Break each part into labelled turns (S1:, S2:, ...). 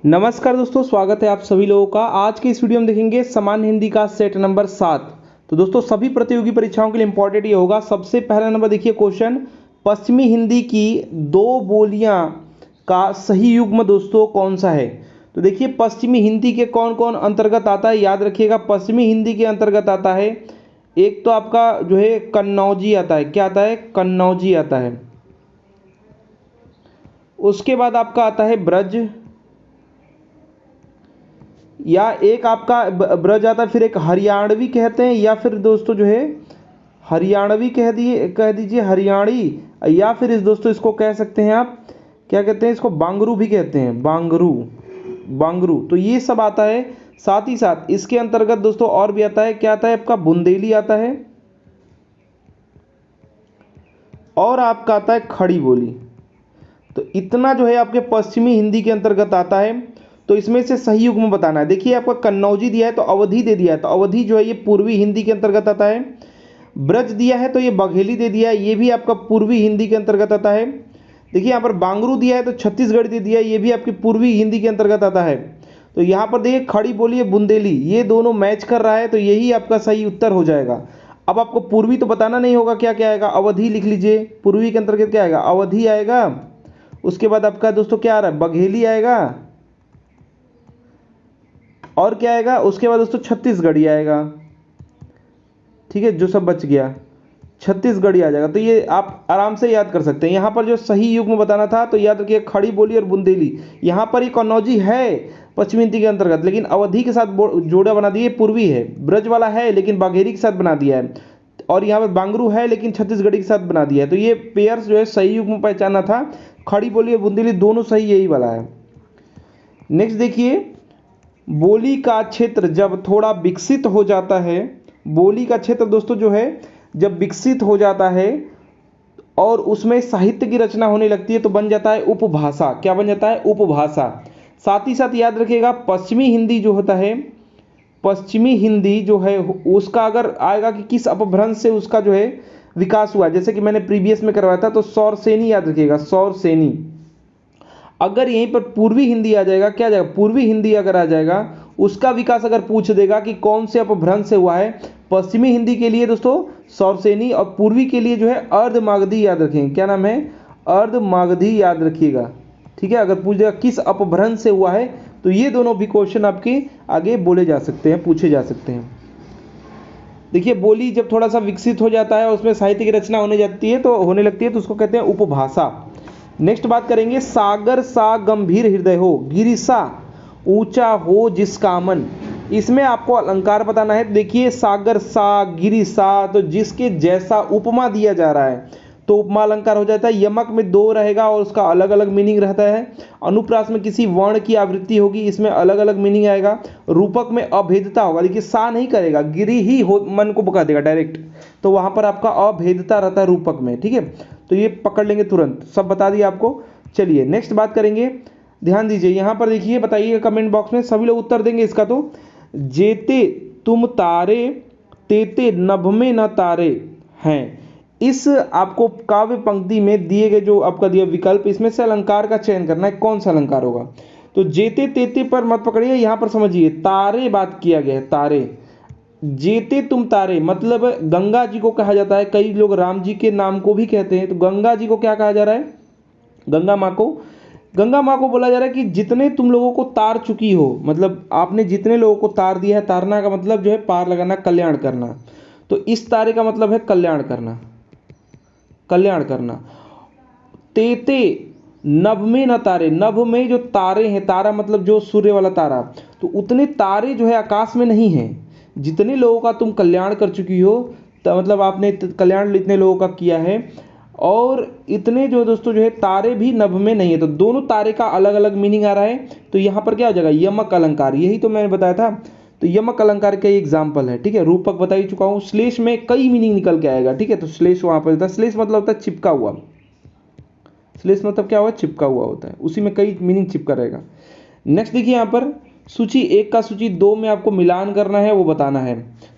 S1: नमस्कार दोस्तों, स्वागत है आप सभी लोगों का। आज के इस वीडियो में देखेंगे सामान्य हिंदी का सेट नंबर 7। तो दोस्तों सभी प्रतियोगी परीक्षाओं के लिए इंपॉर्टेंट ये होगा। सबसे पहला नंबर देखिए क्वेश्चन, पश्चिमी हिंदी की दो बोलियां का सही युग्म दोस्तों कौन सा है। तो देखिए पश्चिमी हिंदी के कौन कौन अंतर्गत आता है, याद रखिएगा। पश्चिमी हिंदी के अंतर्गत आता है एक तो आपका जो है कन्नौजी आता है। क्या आता है? कन्नौजी आता है। उसके बाद आपका आता है ब्रज, या एक आपका ब्रज आता है, फिर एक हरियाणवी कहते हैं, या फिर दोस्तों जो है हरियाणवी कह दीजिए हरियाणी, या फिर इस दोस्तों इसको कह सकते हैं आप क्या कहते हैं, इसको बांगरू भी कहते हैं, बांगरू। बांगरू तो ये सब आता है। साथ ही साथ इसके अंतर्गत दोस्तों और भी आता है। क्या आता है आपका? बुंदेली आता है, और आपका आता है खड़ी बोली। तो इतना जो है आपके पश्चिमी हिंदी के अंतर्गत आता है। तो इसमें से सही युग्म बताना है। देखिए आपका कन्नौजी दिया है तो अवधि दे दिया है, तो अवधि जो है ये पूर्वी हिंदी के अंतर्गत आता है। ब्रज दिया है तो ये बघेली दे दिया है, ये भी आपका पूर्वी हिंदी के अंतर्गत आता है। देखिए यहाँ पर बांगरू दिया है तो छत्तीसगढ़ दे दिया है, ये भी आपकी पूर्वी हिंदी के अंतर्गत आता है। तो यहाँ पर देखिए खड़ी बोली है, बुंदेली, ये दोनों मैच कर रहा है, तो यही आपका सही उत्तर हो जाएगा। अब आपको पूर्वी तो बताना नहीं होगा, क्या क्या आएगा, अवधि लिख लीजिए। पूर्वी के अंतर्गत क्या आएगा? अवधि आएगा। उसके बाद आपका दोस्तों क्या आ रहा है? बघेली आएगा। और क्या आएगा? उसके बाद दोस्तों छत्तीसगढ़ी आएगा। ठीक है, जो सब बच गया छत्तीसगढ़ी आ जाएगा। तो ये आप आराम से याद कर सकते हैं। यहाँ पर जो सही युग्म बताना था तो याद रखिए खड़ी बोली और बुंदेली। यहाँ पर ये कन्नौजी है पश्चिमी हिंदी के अंतर्गत, लेकिन अवधि के साथ जोड़ा बना दिए, पूर्वी है। ब्रज वाला है लेकिन बाघेरी के साथ बना दिया है, और यहाँ पर बांगरू है लेकिन छत्तीसगढ़ी के साथ बना दिया है। तो ये पेयर्स जो है सही युग्म पहचाना था। खड़ी बोली और बुंदेली दोनों सही यही वाला है। नेक्स्ट देखिए, बोली का क्षेत्र जब थोड़ा विकसित हो जाता है, बोली का क्षेत्र दोस्तों जो है जब विकसित हो जाता है और उसमें साहित्य की रचना होने लगती है तो बन जाता है उपभाषा। क्या बन जाता है? उपभाषा। साथ ही साथ याद रखिएगा पश्चिमी हिंदी जो होता है, पश्चिमी हिंदी जो है उसका अगर आएगा कि किस अपभ्रंश से उसका जो है विकास हुआ, जैसे कि मैंने प्रीवियस में करवाया था, तो सौरसेनी याद रखिएगा, सौरसेनी। अगर यहीं पर पूर्वी हिंदी आ जाएगा, क्या आ जाएगा? पूर्वी हिंदी अगर आ जाएगा, उसका विकास अगर पूछ देगा कि कौन से अपभ्रंश से हुआ है, पश्चिमी हिंदी के लिए दोस्तों सौरसेनी, और पूर्वी के लिए जो है अर्धमागधी याद रखेंगे। क्या नाम है? अर्धमागधी याद रखिएगा। ठीक है, अगर पूछ देगा किस अपभ्रंश से हुआ है, तो ये दोनों भी क्वेश्चन आपके आगे बोले जा सकते हैं, पूछे जा सकते हैं। देखिए बोली जब थोड़ा सा विकसित हो जाता है और उसमें साहित्य की रचना होने लगती है तो उसको कहते हैं उपभाषा। नेक्स्ट बात करेंगे, सागर सा गंभीर हृदय हो, गिरिसा ऊंचा हो जिसका मन। इसमें आपको अलंकार बताना है। देखिए सागर सा, गिरिसा, तो जिसके जैसा उपमा दिया जा रहा है तो उपमा अलंकार हो जाता है। यमक में दो रहेगा और उसका अलग अलग मीनिंग रहता है। अनुप्रास में किसी वर्ण की आवृत्ति होगी, इसमें अलग अलग मीनिंग आएगा। रूपक में अभेदता होगा, देखिए सा नहीं करेगा, गिरी ही हो मन को बका देगा डायरेक्ट, तो वहां पर आपका अभेदता रहता है रूपक में। ठीक है, तो ये पकड़ लेंगे तुरंत, सब बता दिया आपको। चलिए नेक्स्ट बात करेंगे, ध्यान दीजिए यहाँ पर। देखिए बताइएगा कमेंट बॉक्स में, सभी लोग उत्तर देंगे इसका। तो जेते तुम तारे तेते नभ में न तारे हैं, इस आपको काव्य पंक्ति में दिए गए जो आपका दिया विकल्प, इसमें से अलंकार का चयन करना है, कौन सा अलंकार होगा। तो जेते तेते पर मत पकड़िए, यहाँ पर समझिए तारे बात किया गया है, तारे। जेते तुम तारे मतलब गंगा जी को कहा जाता है। कई लोग राम जी के नाम को भी कहते हैं, तो गंगा जी को क्या कहा जा रहा है? गंगा माँ को बोला जा रहा है कि जितने तुम लोगों को तार चुकी हो, मतलब आपने जितने लोगों को तार दिया है, तारना का मतलब जो है पार लगाना, कल्याण करना। तो इस तारे का मतलब है कल्याण करना, कल्याण करना। तेते नभ में न तारे, नभ में जो तारे हैं, तारा मतलब जो सूर्य वाला तारा, तो उतने तारे जो है आकाश में नहीं है जितने लोगों का तुम कल्याण कर चुकी हो। तो मतलब आपने कल्याण इतने लोगों का किया है, और इतने जो दोस्तों जो है तारे भी नभ में नहीं है। तो दोनों तारे का अलग अलग मीनिंग आ रहा है। तो यहाँ पर क्या हो जाएगा? यमक अलंकार। यही तो मैंने बताया था, तो यमक अलंकार का एग्जाम्पल है। ठीक है, रूपक बता ही चुका हूँ। श्लेष में कई मीनिंग निकल के आएगा। ठीक है, तो श्लेष वहाँ पर होता है। श्लेष मतलब होता है चिपका हुआ, श्लेष मतलब क्या हुआ? चिपका हुआ होता है, उसी में कई मीनिंग चिपका रहेगा। नेक्स्ट देखिए यहाँ पर सूची 1 का सूची 2 में आपको मिलान करना है, वो बताना है।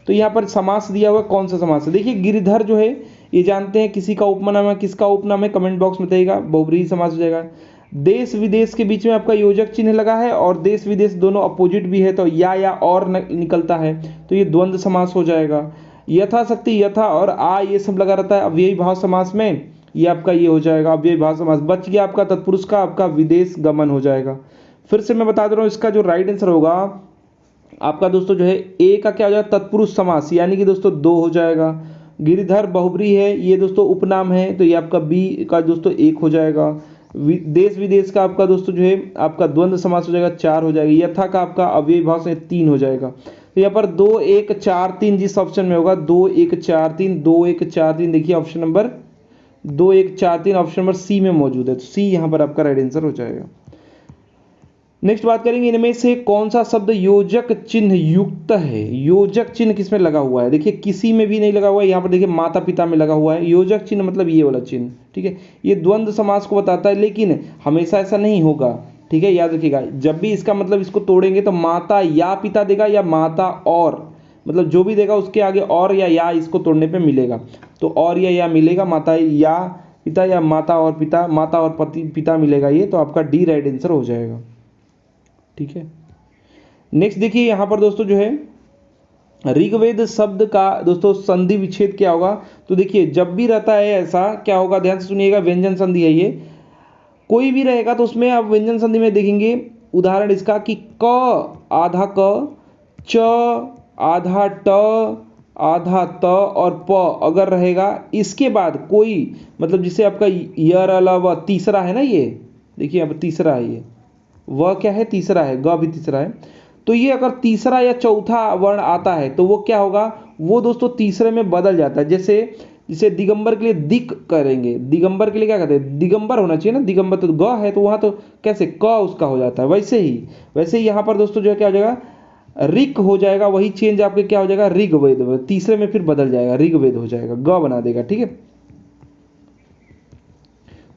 S1: तो यहाँ पर समास दिया हुआ, कौन सा समास है? देखिए गिरिधर जो है ये जानते हैं किसी का उपनाम है, किसका उपनाम है, कमेंट बॉक्स में बताइएगा। बहुब्रीहि समास हो जाएगा। देश विदेश के बीच में आपका योजक चिन्ह लगा है और देश विदेश दोनों अपोजिट भी है तो या और निकलता है तो ये द्वंद्व समास हो जाएगा। यथाशक्ति यथा और आ ये सब लगा रहता है अव्ययी भाव समास में, ये आपका ये हो जाएगा अव्ययी भाव समास। बच गया आपका तत्पुरुष का आपका विदेश गमन हो जाएगा। फिर से मैं बता दे रहा हूँ इसका जो राइट आंसर होगा आपका दोस्तों जो है ए का क्या हो जाएगा तत्पुरुष समास, यानी कि दोस्तों 2 हो जाएगा। गिरिधर बहुब्री है ये दोस्तों उपनाम है तो ये आपका बी का दोस्तों 1 हो जाएगा। देश विदेश का आपका दोस्तों जो है आपका द्वंद्व समास हो जाएगा 4 हो जाएगा। यथा का आपका अव्ययी भाव से 3 हो जाएगा। तो यहाँ पर 2 1 4 3 जिस ऑप्शन में होगा 2 1 4 3 2 1 4 3 देखिए option number 2 1 4 3 option number C में मौजूद है तो सी यहाँ पर आपका राइट आंसर हो जाएगा। नेक्स्ट बात करेंगे इनमें से कौन सा शब्द योजक चिन्ह युक्त है। योजक चिन्ह किसमें लगा हुआ है, देखिए किसी में भी नहीं लगा हुआ है। यहाँ पर देखिए माता पिता में लगा हुआ है। योजक चिन्ह मतलब ये वाला चिन्ह, ठीक है। ये द्वंद्व समास को बताता है लेकिन हमेशा ऐसा नहीं होगा, ठीक है, याद रखिएगा। जब भी इसका मतलब इसको तोड़ेंगे तो माता या पिता देगा या माता और, मतलब जो भी देगा उसके आगे और या इसको तोड़ने पे मिलेगा तो और या मिलेगा, माता या पिता या माता और पिता, माता और पति पिता मिलेगा ये, तो आपका डी राइट आंसर हो जाएगा, ठीक है। नेक्स्ट देखिए यहाँ पर दोस्तों जो है ऋग्वेद शब्द का दोस्तों संधि विच्छेद क्या होगा। तो देखिए जब भी रहता है ऐसा क्या होगा, ध्यान से सुनिएगा, व्यंजन संधि है ये, कोई भी रहेगा तो उसमें आप व्यंजन संधि में देखेंगे उदाहरण इसका कि क आधा क, च आधा ट आधा त और प अगर रहेगा इसके बाद कोई, मतलब जिसे आपका यर अलावा तीसरा है ना, ये देखिए अब तीसरा है, ये वह क्या है तीसरा है, ग भी तीसरा है, तो ये अगर तीसरा या चौथा वर्ण आता है तो वो क्या होगा, वो दोस्तों तीसरे में बदल जाता है। जैसे जिसे दिगंबर के लिए दिक करेंगे, दिगंबर के लिए क्या कहते हैं, दिगंबर होना चाहिए ना, दिगंबर तो ग है तो वहाँ तो कैसे क उसका हो जाता है, वैसे ही यहाँ पर दोस्तों जो है क्या हो जाएगा, ऋक हो जाएगा, वही चेंज आपके क्या हो जाएगा, ऋग्वेद, तीसरे में फिर बदल जाएगा, ऋग्वेद हो जाएगा, ग बना देगा, ठीक है।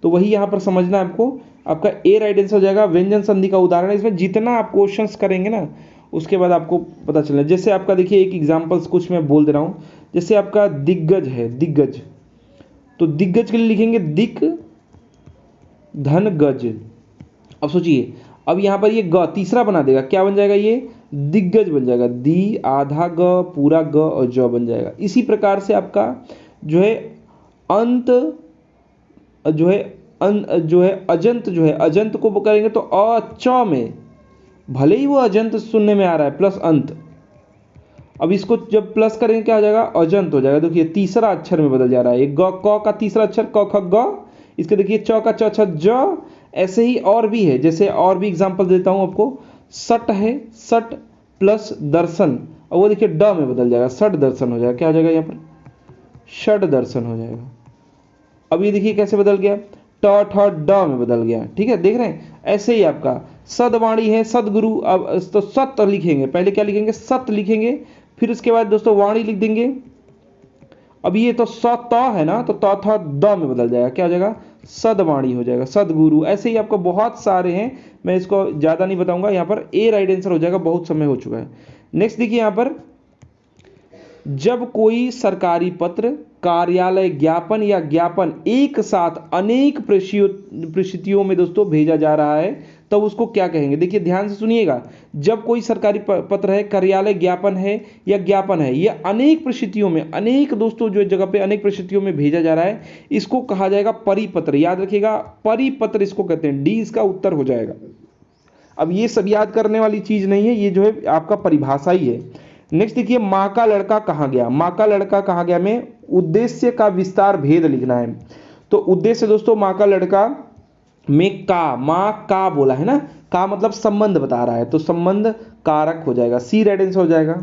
S1: तो वही यहाँ पर समझना है आपको, आपका ए राइट आंसर हो जाएगा। व्यंजन संधि का उदाहरण है, इसमें जितना आप क्वेश्चंस करेंगे ना उसके बाद आपको पता चलना। जैसे आपका देखिए एक एग्जांपल्स कुछ मैं बोल दे रहा हूँ, जैसे आपका दिग्गज है, दिग्गज, तो दिग्गज के लिए लिखेंगे दिक धन गज। अब सोचिए अब यहाँ पर ये ग तीसरा बना देगा, क्या बन जाएगा, ये दिग्गज बन जाएगा, दी आधा ग पूरा ग और ज बन जाएगा। इसी प्रकार से आपका जो है अंत जो है अजंत, जो है अजंत को करेंगे तो अ च में, भले ही वो अजंत सुनने में आ रहा है प्लस अंत, अब इसको जब प्लस करेंगे क्या हो जाएगा, अजंत हो जाएगा। देखिए तीसरा अक्षर में बदल जा रहा है, एक ग क का तीसरा अक्षर क ख ग, इसके देखिए च का च छ ज। ऐसे ही और भी है, जैसे और भी एग्जांपल देता हूं आपको, सट है, सट प्लस दर्शन, और वो देखिए ड में बदल जाएगा, सट दर्शन हो जाएगा, क्या हो जाएगा यहाँ पर, षड दर्शन हो जाएगा। अब ये देखिए कैसे बदल गया, ट ठ ड में बदल गया, ठीक है, देख रहे हैं। ऐसे ही आपका सदवाणी है, सदगुरु, अब तो सत लिखेंगे, पहले क्या लिखेंगे, सत लिखेंगे, फिर उसके बाद दोस्तों वाणी लिख देंगे। अब ये तो सत है ना, तो त थ द में बदल जाएगा, क्या हो जाएगा, सदवाणी हो जाएगा, सदगुरु। ऐसे ही आपको बहुत सारे हैं, मैं इसको ज़्यादा नहीं बताऊंगा, यहाँ पर ए राइट आंसर हो जाएगा, बहुत समय हो चुका है। नेक्स्ट देखिए यहाँ पर, जब कोई सरकारी पत्र, कार्यालय ज्ञापन या ज्ञापन एक साथ अनेक परिस्थितियों में दोस्तों भेजा जा रहा है तब उसको क्या कहेंगे। देखिए ध्यान से सुनिएगा, जब कोई सरकारी पत्र है, कार्यालय ज्ञापन है या ज्ञापन है, यह अनेक परिस्थितियों में, अनेक दोस्तों जो जगह पे अनेक परिस्थितियों में भेजा जा रहा है, इसको कहा जाएगा परिपत्र। याद रखिएगा परिपत्र इसको कहते हैं, डी इसका उत्तर हो जाएगा। अब ये सब याद करने वाली चीज नहीं है, ये जो है आपका परिभाषा ही है। नेक्स्ट देखिए, माँ का लड़का कहाँ गया, माँ का लड़का कहाँ गया में उद्देश्य का विस्तार भेद लिखना है। तो उद्देश्य दोस्तों माँ का लड़का में का, माँ का बोला है ना, का मतलब संबंध बता रहा है, तो संबंध कारक हो जाएगा, सी रेड आंसर हो जाएगा।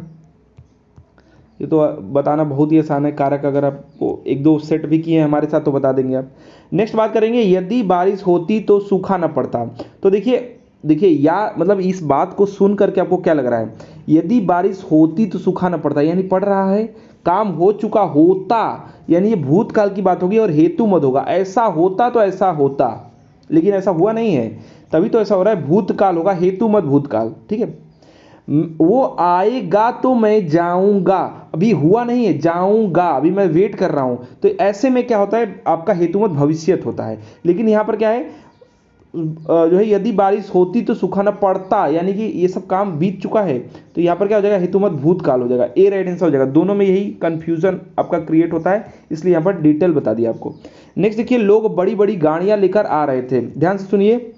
S1: ये तो बताना बहुत ही आसान है, कारक अगर आपको एक दो सेट भी किए हैं हमारे साथ तो बता देंगे आप। नेक्स्ट बात करेंगे, यदि बारिश होती तो सूखा न पड़ता। तो देखिए या मतलब इस बात को सुन करके आपको क्या लग रहा है, यदि बारिश होती तो सूखा न पड़ता, यानी पड़ रहा है, काम हो चुका होता, यानी ये भूतकाल की बात होगी और हेतु मत होगा, ऐसा होता तो ऐसा होता, लेकिन ऐसा हुआ नहीं है तभी तो ऐसा हो रहा है, भूतकाल होगा, हेतु मत भूतकाल, ठीक है। वो आएगा तो मैं जाऊंगा, अभी हुआ नहीं है, जाऊंगा, अभी मैं वेट कर रहा हूं, तो ऐसे में क्या होता है आपका हेतु मत भविष्यत होता है। लेकिन यहां पर क्या है, जो है यदि बारिश होती तो सुखाना पड़ता, यानी कि ये सब काम बीत चुका है। तो यहाँ पर क्या हो जाएगा, हेतुमत भूतकाल हो जाएगा, ए राइट आंसर हो जाएगा। दोनों में यही कंफ्यूजन आपका क्रिएट होता है, इसलिए यहाँ पर डिटेल बता दिया आपको। नेक्स्ट देखिए, लोग बड़ी बड़ी गाड़ियाँ लेकर आ रहे थे। ध्यान से सुनिए,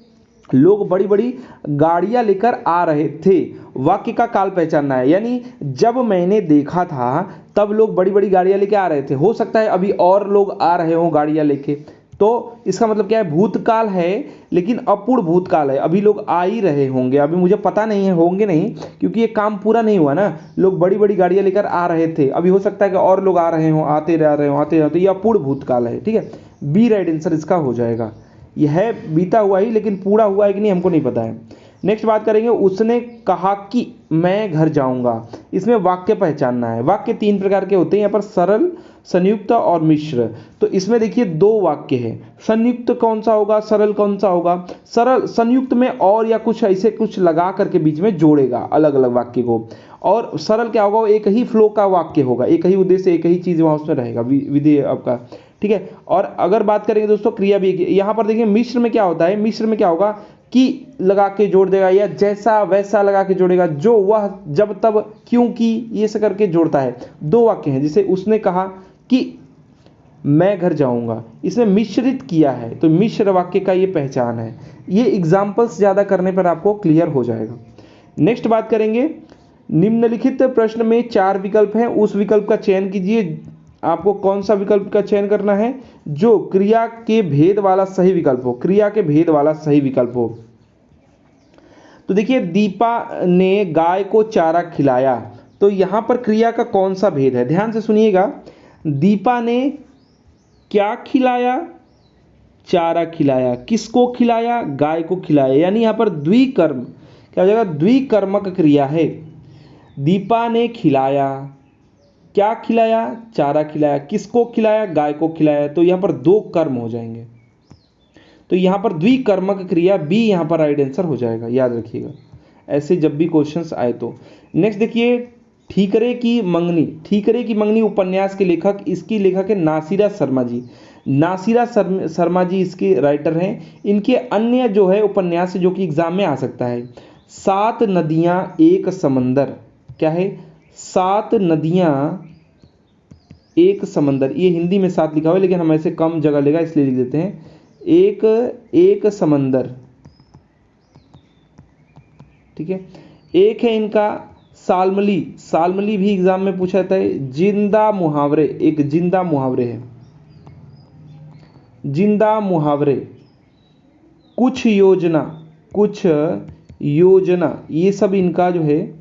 S1: लोग बड़ी बड़ी गाड़ियां लेकर आ रहे थे, वाक्य का काल पहचानना है। यानी जब मैंने देखा था तब लोग बड़ी बड़ी गाड़ियां लेके आ रहे थे, हो सकता है अभी और लोग आ रहे हों गाड़ियां लेके, तो इसका मतलब क्या है, भूतकाल है लेकिन अपूर्ण भूतकाल है, अभी लोग आ ही रहे होंगे, अभी मुझे पता नहीं है होंगे नहीं, क्योंकि ये काम पूरा नहीं हुआ ना। लोग बड़ी बड़ी गाड़ियां लेकर आ रहे थे, अभी हो सकता है कि और लोग आ रहे हों, आते रह रहे हों, आते रह, तो ये अपूर्ण भूतकाल है। ठीक है, बी राइट आंसर इसका हो जाएगा। यह है बीता हुआ ही, लेकिन पूरा हुआ है कि नहीं हमको नहीं पता है। नेक्स्ट बात करेंगे, उसने कहा कि मैं घर जाऊंगा। इसमें वाक्य पहचानना है। वाक्य तीन प्रकार के होते हैं यहाँ पर, सरल, संयुक्त और मिश्र। तो इसमें देखिए दो वाक्य है, संयुक्त कौन सा होगा, सरल कौन सा होगा। सरल, संयुक्त में और या कुछ ऐसे कुछ लगा करके बीच में जोड़ेगा अलग अलग वाक्य को, और सरल क्या होगा, एक ही फ्लो का वाक्य होगा, एक ही उद्देश्य, एक ही चीज वहां उसमें रहेगा, विधि आपका। ठीक है, और अगर बात करेंगे दोस्तों क्रिया भी, यहाँ पर देखिए मिश्र में क्या होता है, मिश्र में क्या होगा कि लगा के जोड़ देगा, या जैसा वैसा लगा के जोड़ेगा, जो वह जब तब क्योंकि ये सब करके जोड़ता है। दो वाक्य हैं, जिसे उसने कहा कि मैं घर जाऊंगा, इसमें मिश्रित किया है, तो मिश्र वाक्य का ये पहचान है। ये एग्जाम्पल्स ज्यादा करने पर आपको क्लियर हो जाएगा। नेक्स्ट बात करेंगे, निम्नलिखित प्रश्न में 4 विकल्प हैं, उस विकल्प का चयन कीजिए। आपको कौन सा विकल्प का चयन करना है, जो क्रिया के भेद वाला सही विकल्प हो, क्रिया के भेद वाला सही विकल्प हो। तो देखिए, दीपा ने गाय को चारा खिलाया, तो यहां पर क्रिया का कौन सा भेद है, ध्यान से सुनिएगा। दीपा ने क्या खिलाया, चारा खिलाया, किसको खिलाया, गाय को खिलाया, यानी यहां पर द्विकर्म क्या हो जाएगा, द्विकर्मक क्रिया है। दीपा ने खिलाया, क्या खिलाया, चारा खिलाया, किसको खिलाया, गाय को खिलाया, तो यहां पर दो कर्म हो जाएंगे, तो यहां पर द्विकर्मक क्रिया बी यहां पर राइट आंसर हो जाएगा, याद रखिएगा ऐसे जब भी क्वेश्चंस आए तो। नेक्स्ट देखिए, ठीकरे की मंगनी, ठीकरे की मंगनी उपन्यास के लेखक, इसकी लेखक है नासिरा शर्मा जी। नासिरा शर्मा जी इसके राइटर हैं। इनके अन्य जो है उपन्यास जो कि एग्जाम में आ सकता है, 7 नदियां एक समंदर, क्या है, 7 नदियां एक समंदर, ये हिंदी में 7 लिखा हुआ है लेकिन हम ऐसे कम जगह लेगा इसलिए लिख देते हैं, एक समंदर। ठीक है, एक है इनका सालमली, सालमली भी एग्जाम में पूछा जाता है। जिंदा मुहावरे, एक जिंदा मुहावरे है, जिंदा मुहावरे। कुछ योजना, कुछ योजना, ये सब इनका जो है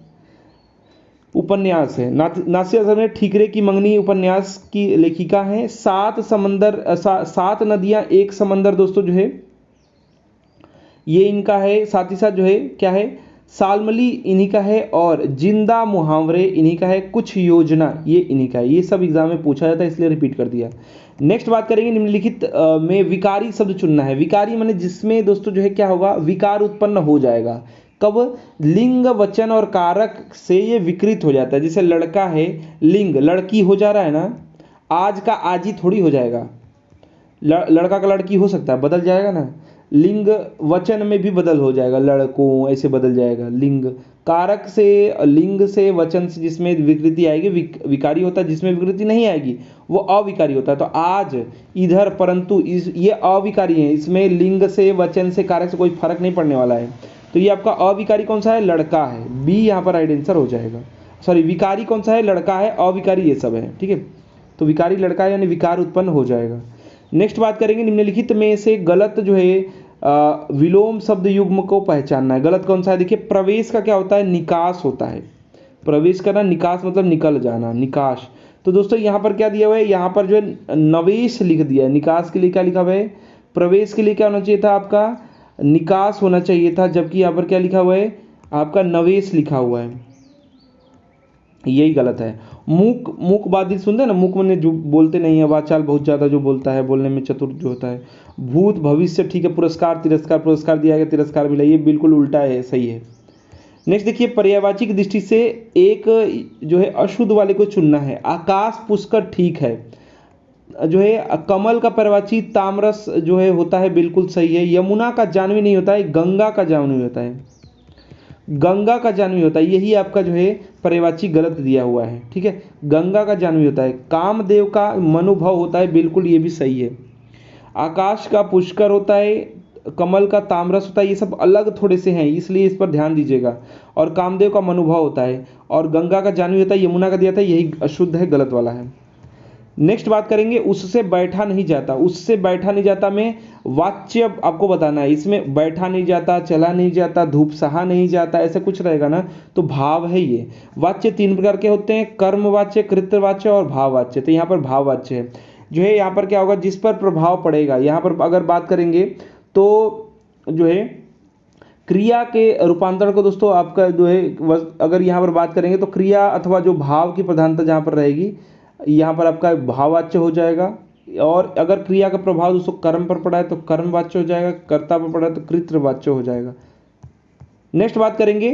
S1: उपन्यास है। नासिरा शर्मा ठीकरे की मंगनी उपन्यास की लेखिका हैं। 7 समंदर, 7 नदियां एक समंदर दोस्तों जो है ये इनका है। साथ ही साथ जो है क्या है, सालमली इन्हीं का है, और जिंदा मुहावरे इन्हीं का है, कुछ योजना ये इन्हीं का है। ये सब एग्जाम में पूछा जाता है इसलिए रिपीट कर दिया। नेक्स्ट बात करेंगे, निम्नलिखित में विकारी शब्द चुनना है। विकारी माने जिसमें दोस्तों जो है क्या होगा, विकार उत्पन्न हो जाएगा। कब, लिंग वचन और कारक से ये विकृत हो जाता है। जैसे लड़का है, लिंग लड़की हो जा रहा है ना, आज का आज ही थोड़ी हो जाएगा, लड़का का लड़की हो सकता है, बदल जाएगा ना। लिंग वचन में भी बदल हो जाएगा, लड़कों ऐसे बदल जाएगा। लिंग कारक से, लिंग से, वचन से जिसमें विकृति आएगी विकारी होता है, जिसमें विकृति नहीं आएगी वो अविकारी होता है। तो आज, इधर, परंतु, ये अविकारी है, इसमें लिंग से, वचन से, कारक से कोई फर्क नहीं पड़ने वाला है। तो ये आपका अविकारी कौन सा है, लड़का है, बी यहाँ पर राइट आंसर हो जाएगा। सॉरी, विकारी कौन सा है, लड़का है, अविकारी ये सब है। ठीक है, तो विकारी लड़का है यानी विकार उत्पन्न हो जाएगा। नेक्स्ट बात करेंगे, निम्नलिखित में से गलत जो है विलोम शब्द युग्म को पहचानना है। गलत कौन सा है, देखिए प्रवेश का क्या होता है, निकास होता है। प्रवेश करना, निकास मतलब निकल जाना, निकाश। तो दोस्तों यहाँ पर क्या दिया हुआ है, यहाँ पर जो है नवेश लिख दिया है। निकास के लिए क्या लिखा हुआ है, प्रवेश के लिए क्या होना चाहिए था आपका, निकास होना चाहिए था, जबकि यहाँ पर क्या लिखा हुआ है आपका, नवेश लिखा हुआ है, यही गलत है। मूक, मूक बाधित सुनते हैं ना, मूक मैंने जो बोलते नहीं है, वाचाल बहुत ज़्यादा जो बोलता है, बोलने में चतुर जो होता है। भूत, भविष्य, ठीक है। पुरस्कार, तिरस्कार, पुरस्कार दिया गया, तिरस्कार मिला, ये बिल्कुल उल्टा है, सही है। नेक्स्ट देखिए, पर्यायवाची की दृष्टि से एक जो है अशुद्ध वाले को चुनना है। आकाश पुष्कर ठीक है, जो है कमल का पर्यायवाची ताम्रस जो है होता है, बिल्कुल सही है। यमुना का जाह्नवी नहीं होता है, गंगा का जाह्नवी होता है, गंगा का जाह्नवी होता है, यही आपका जो है पर्यायवाची गलत दिया हुआ है, ठीक है। गंगा का जाह्नवी होता है। कामदेव का मनोभव होता है, बिल्कुल ये भी सही है। आकाश का पुष्कर होता है, कमल का ताम्रस होता है, ये सब अलग थोड़े से हैं, इसलिए इस पर ध्यान दीजिएगा। और कामदेव का मनोभाव होता है, और गंगा का जाह्नवी होता है, यमुना का दिया था, यही अशुद्ध है, गलत वाला है। नेक्स्ट बात करेंगे, उससे बैठा नहीं जाता। उससे बैठा नहीं जाता में वाच्य आपको बताना है। इसमें बैठा नहीं जाता, चला नहीं जाता, धूप सहा नहीं जाता, ऐसा कुछ रहेगा ना, तो भाव है ये। वाच्य तीन प्रकार के होते हैं, कर्मवाच्य, कृत्यवाच्य और भाववाच्य। तो यहाँ पर भाववाच्य है जो है, यहाँ पर क्या होगा, जिस पर प्रभाव पड़ेगा। यहाँ पर अगर बात करेंगे तो जो है क्रिया के रूपांतरण को दोस्तों आपका जो है अगर यहाँ पर बात करेंगे तो क्रिया अथवा जो भाव की प्रधानता जहाँ पर रहेगी, यहाँ पर आपका भाववाच्य हो जाएगा। और अगर क्रिया का प्रभाव दोस्तों कर्म पर पड़ा है तो कर्मवाच्य हो जाएगा, कर्ता पर पड़ा है तो कृतवाच्य हो जाएगा। नेक्स्ट बात करेंगे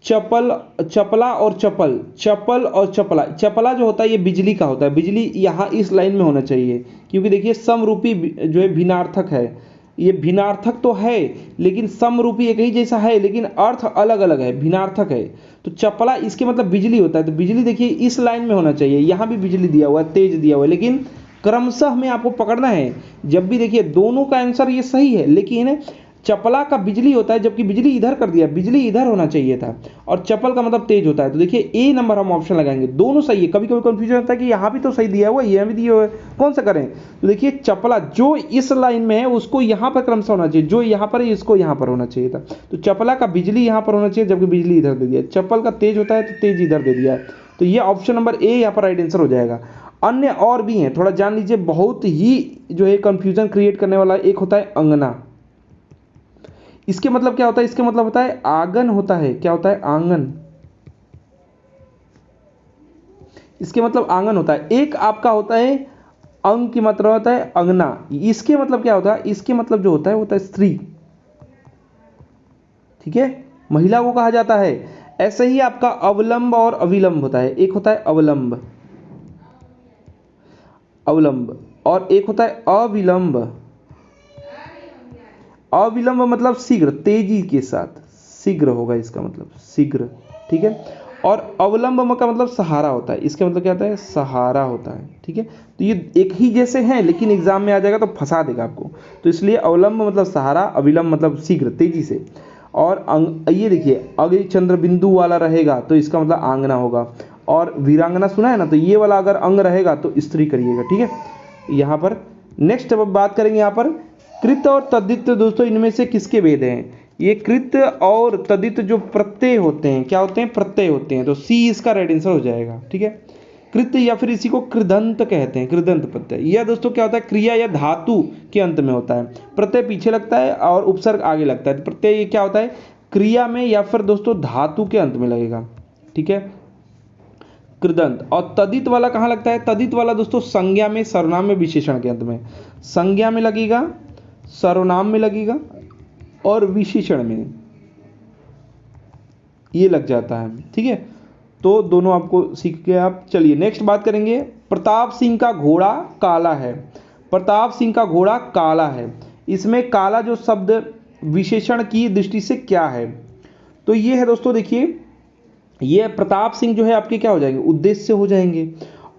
S1: चपल, चपला और चपल। चपल और चपला, चपला जो होता है ये बिजली का होता है। बिजली यहाँ इस लाइन में होना चाहिए, क्योंकि देखिए समरूपी जो है भिन्नार्थक है। ये भिन्नार्थक तो है लेकिन समरूपी एक ही जैसा है, लेकिन अर्थ अलग अलग है, भिन्नार्थक है। तो चपला इसके मतलब बिजली होता है। तो बिजली देखिए इस लाइन में होना चाहिए, यहाँ भी बिजली दिया हुआ है, तेज दिया हुआ है, लेकिन क्रमशः में आपको पकड़ना है। जब भी देखिए दोनों का आंसर ये सही है, लेकिन चपला का बिजली होता है, जबकि बिजली इधर कर दिया, बिजली इधर होना चाहिए था। और चपल का मतलब तेज होता है। तो देखिए ए नंबर हम ऑप्शन लगाएंगे, दोनों सही है। कभी कभी कंफ्यूजन होता है कि यहाँ भी तो सही दिया हुआ है, यहाँ भी दिया हुआ है, कौन सा करें। तो देखिए चपला जो इस लाइन में है उसको यहाँ पर क्रमशः होना चाहिए, जो यहाँ पर है इसको यहाँ पर होना चाहिए था। तो चपला का बिजली यहाँ पर होना चाहिए, जबकि बिजली इधर दे दिया। चप्पल का तेज होता है तो तेज इधर दे दिया है। तो ये ऑप्शन नंबर ए यहाँ पर राइट आंसर हो जाएगा। अन्य और भी हैं, थोड़ा जान लीजिए, बहुत ही जो है कंफ्यूजन क्रिएट करने वाला। एक होता है अंगना, इसके मतलब क्या होता है, इसके मतलब होता है आंगन होता है। क्या होता है, आंगन, इसके मतलब आंगन होता है। एक आपका होता है अंग की मतलब होता है अंगना, इसके मतलब क्या होता है, इसके मतलब जो होता है होता है स्त्री, ठीक है, महिला को कहा जाता है। ऐसे ही आपका अवलंब और अविलंब होता है। एक होता है अवलंब, अवलंब, और एक होता है अविलंब। अविलंब मतलब शीघ्र, तेजी के साथ, शीघ्र होगा इसका मतलब, शीघ्र, ठीक है। और अवलंब का मतलब सहारा होता है, इसका मतलब क्या होता है, सहारा होता है, ठीक है। तो ये एक ही जैसे हैं, लेकिन एग्जाम में आ जाएगा तो फंसा देगा आपको। तो इसलिए अवलंब मतलब सहारा, अविलंब मतलब शीघ्र, तेजी से। और ये देखिए अगर चंद्र बिंदु वाला रहेगा तो इसका मतलब आंगना होगा। और वीरांगना सुना है ना, तो ये वाला अगर अंग रहेगा तो स्त्री करिएगा, ठीक है। यहाँ पर नेक्स्ट अब बात करेंगे, यहाँ पर कृत और तद्धित दोस्तों, इनमें से किसके भेद हैं। ये कृत और तद्धित जो प्रत्यय होते हैं, क्या होते हैं, प्रत्यय होते हैं। तो सी इसका राइट आंसर हो जाएगा, ठीक है। कृत या फिर इसी को कृदंत कहते हैं, कृदंत प्रत्यय। यह दोस्तों क्या होता है, क्रिया या धातु के अंत में होता है। प्रत्यय पीछे लगता है और उपसर्ग आगे लगता है। प्रत्यय क्या होता है, क्रिया में या फिर दोस्तों धातु के अंत में लगेगा, ठीक है, कृदंत। और तदित वाला कहाँ लगता है, तदित वाला दोस्तों संज्ञा में, सर्वनाम में, विशेषण के अंत में। संज्ञा में लगेगा, सर्वनाम में लगेगा और विशेषण में ये लग जाता है, ठीक है। तो दोनों आपको सीख के आप चलिए नेक्स्ट बात करेंगे। प्रताप सिंह का घोड़ा काला है। प्रताप सिंह का घोड़ा काला है, इसमें काला जो शब्द विशेषण की दृष्टि से क्या है, तो ये है दोस्तों, देखिए ये प्रताप सिंह जो है आपके क्या हो जाएंगे, उद्देश्य हो जाएंगे।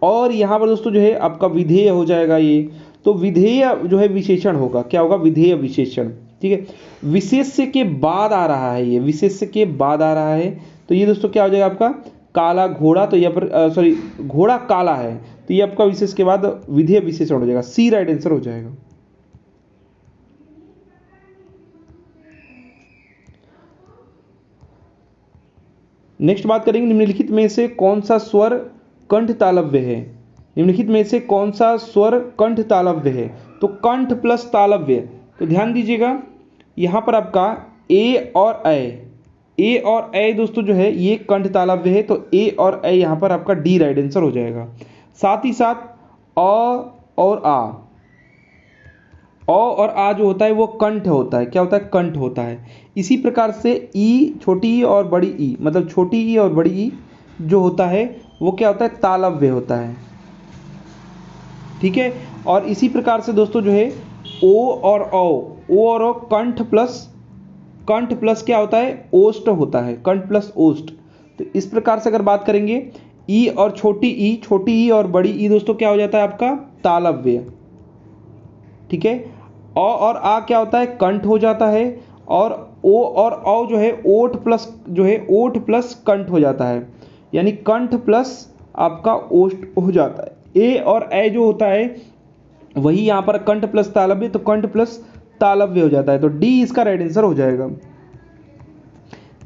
S1: और यहाँ पर दोस्तों जो है आपका विधेय हो जाएगा ये। तो विधेय जो है विशेषण होगा, क्या होगा, विधेय विशेषण, ठीक है। विशेष्य के बाद आ रहा है, ये विशेष्य के बाद आ रहा है। तो ये दोस्तों क्या हो जाएगा आपका, काला घोड़ा, तो यहाँ पर सॉरी घोड़ा काला है, तो ये आपका विशेष के बाद विधेय विशेषण हो जाएगा, सी राइट आंसर हो जाएगा। नेक्स्ट बात करेंगे, निम्नलिखित में से कौन सा स्वर कंठ तालव्य है। निम्नलिखित में से कौन सा स्वर कंठ तालव्य है, तो कंठ प्लस तालव्य। तो ध्यान दीजिएगा यहाँ पर आपका ए और ए और ए दोस्तों जो है ये कंठ तालव्य है। तो ए और ए यहाँ पर आपका डी राइट आंसर हो जाएगा। साथ ही साथ अ और और आ जो होता है वो कंठ होता है, क्या होता है, कंठ होता है। इसी प्रकार से ई, छोटी ई और बड़ी ई, मतलब छोटी ई और बड़ी ई जो होता है वो क्या होता है, तालव्य होता है। ठीक है। और इसी प्रकार से दोस्तों जो है ओ और कंठ प्लस क्या होता है, ओष्ठ होता है, कंठ प्लस ओष्ठ। तो इस प्रकार से अगर बात करेंगे ई और छोटी ई और बड़ी ई दोस्तों क्या हो जाता है आपका, तालव्य। ठीक है। और आ क्या होता है, कंठ हो जाता है। और ओ और औ जो है ओठ प्लस कंठ हो जाता है, यानी कंठ प्लस आपका ओष्ठ हो जाता है। ए और ए जो होता है वही यहाँ पर कंठ प्लस तालव्य, तो कंठ प्लस तालव्य हो जाता है, तो डी इसका राइट आंसर हो जाएगा।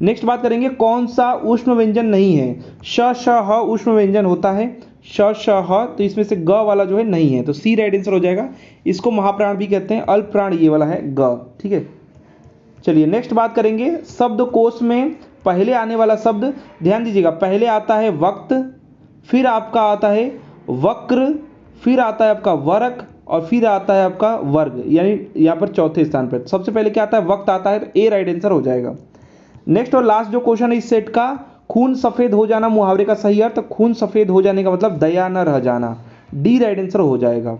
S1: नेक्स्ट बात करेंगे कौन सा उष्ण व्यंजन नहीं है। श श ह उष्ण व्यंजन होता है, श श ह, तो इसमें से ग वाला जो है नहीं है, तो सी राइट आंसर हो जाएगा। इसको महाप्राण भी कहते हैं, अल्प प्राण ये वाला है ग। ठीक है, चलिए नेक्स्ट बात करेंगे शब्दकोश में पहले आने वाला शब्द। ध्यान दीजिएगा, पहले आता है वक्त, फिर आपका आता है वक्र, फिर आता है आपका वरक, और फिर आता है आपका वर्ग, यानी यहाँ पर चौथे स्थान पर सबसे पहले क्या आता है, वक्त आता है, तो ए राइट आंसर हो जाएगा। नेक्स्ट और लास्ट जो क्वेश्चन है इस सेट का, खून सफेद हो जाना मुहावरे का सही अर्थ, खून सफेद हो जाने का मतलब दया न रह जाना, डी राइट आंसर हो जाएगा।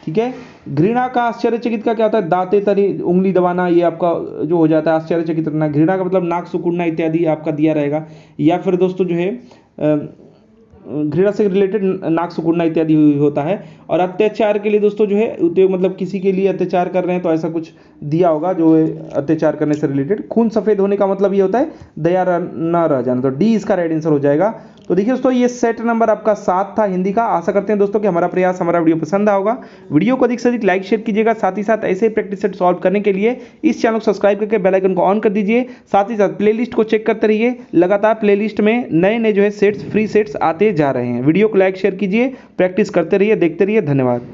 S1: ठीक है। घृणा का आश्चर्यचकित का क्या होता है, दांते तले उंगली दबाना, ये आपका जो हो जाता है आश्चर्यचकित रहना। घृणा का मतलब नाक सुकुड़ना इत्यादि आपका दिया रहेगा, या फिर दोस्तों जो है घृणा से रिलेटेड नाक सुकुड़ना इत्यादि होता है। और अत्याचार के लिए दोस्तों जो है उद्योग मतलब किसी के लिए अत्याचार कर रहे हैं तो ऐसा कुछ दिया होगा जो है अत्याचार करने से रिलेटेड। खून सफ़ेद होने का मतलब ये होता है दया न रह जाना, तो डी इसका राइट आंसर हो जाएगा। तो देखिए दोस्तों ये सेट नंबर आपका 7 था हिंदी का। आशा करते हैं दोस्तों कि हमारा प्रयास, हमारा वीडियो पसंद आया होगा। वीडियो को अधिक से अधिक लाइक शेयर कीजिएगा, साथ ही साथ ऐसे प्रैक्टिस सेट सॉल्व करने के लिए इस चैनल को सब्सक्राइब करके बेल आइकन को ऑन कर दीजिए। साथ ही साथ प्लेलिस्ट को चेक करते रहिए, लगातार प्लेलिस्ट में नए नए जो है सेट्स, फ्री सेट्स आते जा रहे हैं। वीडियो को लाइक शेयर कीजिए, प्रैक्टिस करते रहिए, देखते रहिए। धन्यवाद।